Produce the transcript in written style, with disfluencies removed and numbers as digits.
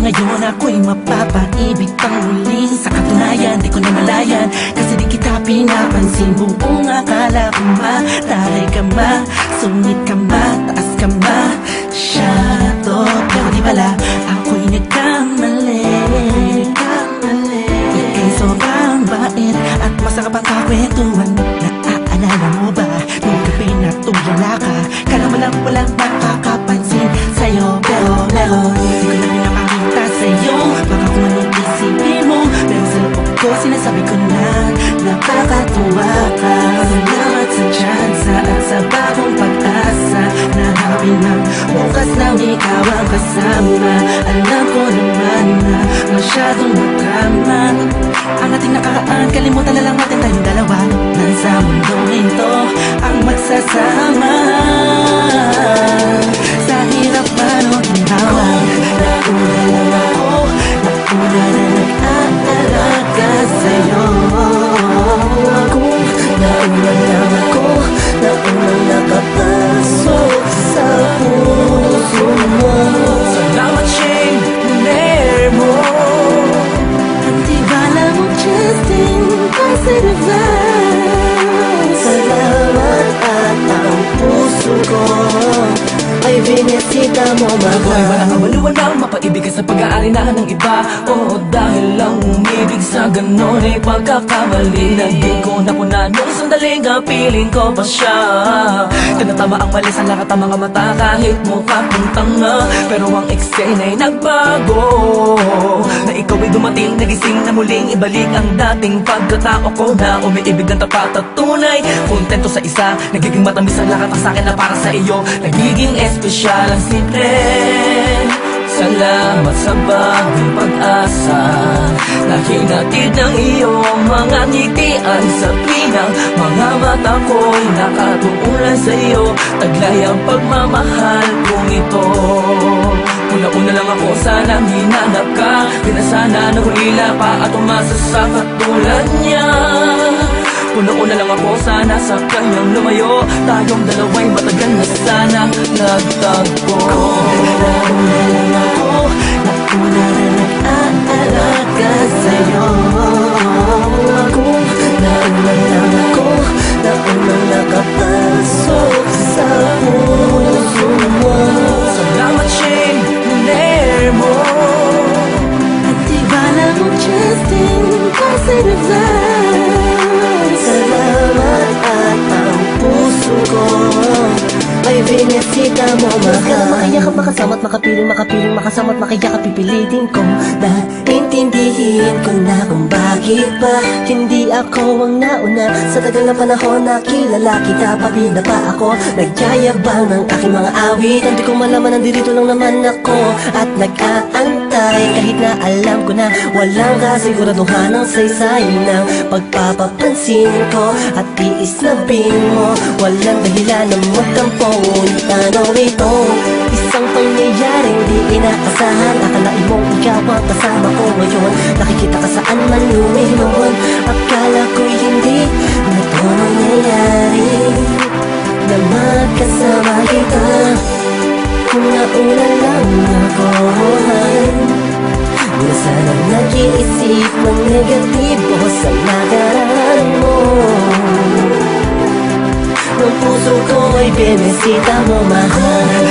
Ngayon ako'y mapapaibig pang muli. Sa katunayan, di ko namalayan, kasi di kita pinapansin. Buong akala ko mataray ka ma, sungit ka ma, taas ka ma, shadow. Pero di pala, ako'y nagkamali. Ika'y sobrang bait at masarap ang kakwentuhan. Naaalala mo ba, nung gabi na tulala ka, kala mo lang walang makakapansin sa'yo. Pero di ko na pinapakita sa'yo, baka kung anong isipin mo, pero sa loob ko sinasabi ko na nakakatuwa ka. Salamat sa tsansa at sa bagong pag-asa, na hawin ng bukas nang ikaw ang kasama. Alam ko naman na masyadong madrama ang ating nakaraan, kalimutan na lang natin tayong dalawa. Nasa mundong ito ang magsasama. Sa hirap man o ginawa, nauna lang ako, nauna na nag-aalaga sa'yo. Nauna lang ako, nauna nakapasok sa puso mo. Salamat, Shane, luner mo. Hindi bala mo, Justin, positive vibes. Salamat at ang puso ko ay binisita mo, Ako'y mahal. walang kawaluan ng mapaibig sa pag-aalinahan ng iba. Oo, dahil lang umibig sa ganon ay pagkakamali. Naging ko na po na nung sandaling piling ko pa siya. Tinatama ang mali sa lahat ng mga mata, kahit mukha kong tanga. Pero ang eksena'y nagbago, na ikaw ay dumating, nagising na muling ibalik ang dating pagkatao ko, na umiibig ng tapat at tunay. Kontento sa isa, nagiging matamis ang lahat ang sakin na para sa iyo. Nagiging espesyal ang simple. Salamat sa bagong pag-asa, na hinatid ng iyong mga ngitian. Sa pinang mga mata ko'y nakatuulan sa iyo, taglay ang pagmamahal kong ito. Una-una lang ako, sanang hinanap ka, di na sana nahulila pa at umasa sa katulad niya. Una-una lang ako, sana sa kanyang lumayo, tayong dalawa'y matagal na sana nagtagpo. Nauna lang ako, nauna na nag-aalaga sa'yo. Nauna lang ako, nauna nakapasok sa puso mo. Salamat, Shane, luner mo. At di bala mo, Justin, positive vibes. Salamat at ang puso ko ay binisita mo, mahal. Makayakap, makasama at makapiling, makasama at makayakap, pipilitin ko na intindihin ko na kung bakit ba hindi ako ang nauna. Sa tagal na panahon na kilala kita, pabida pa ako, nagyayabang ng aking mga awit. Hindi ko malaman, nandito lang naman ako at nag-aantay, kahit na alam ko na walang kasiguraduhan ang saysay ng pagpapapansin ko at tiis na mo. Walang dahilan na magtampo, ngunit ano ito, isang pangyayaring di inaasahan. Akalain mong ikaw ang kasama ko ngayon, nakikita ka saan man lumihon. Akala ko'y hindi na ito mangyayari, na magkasama kita. Kung nauna lang ako, na sana nag-iisip ng negatibo sa nakaraan mo. Ang puso ko ay binisita mo, mahal.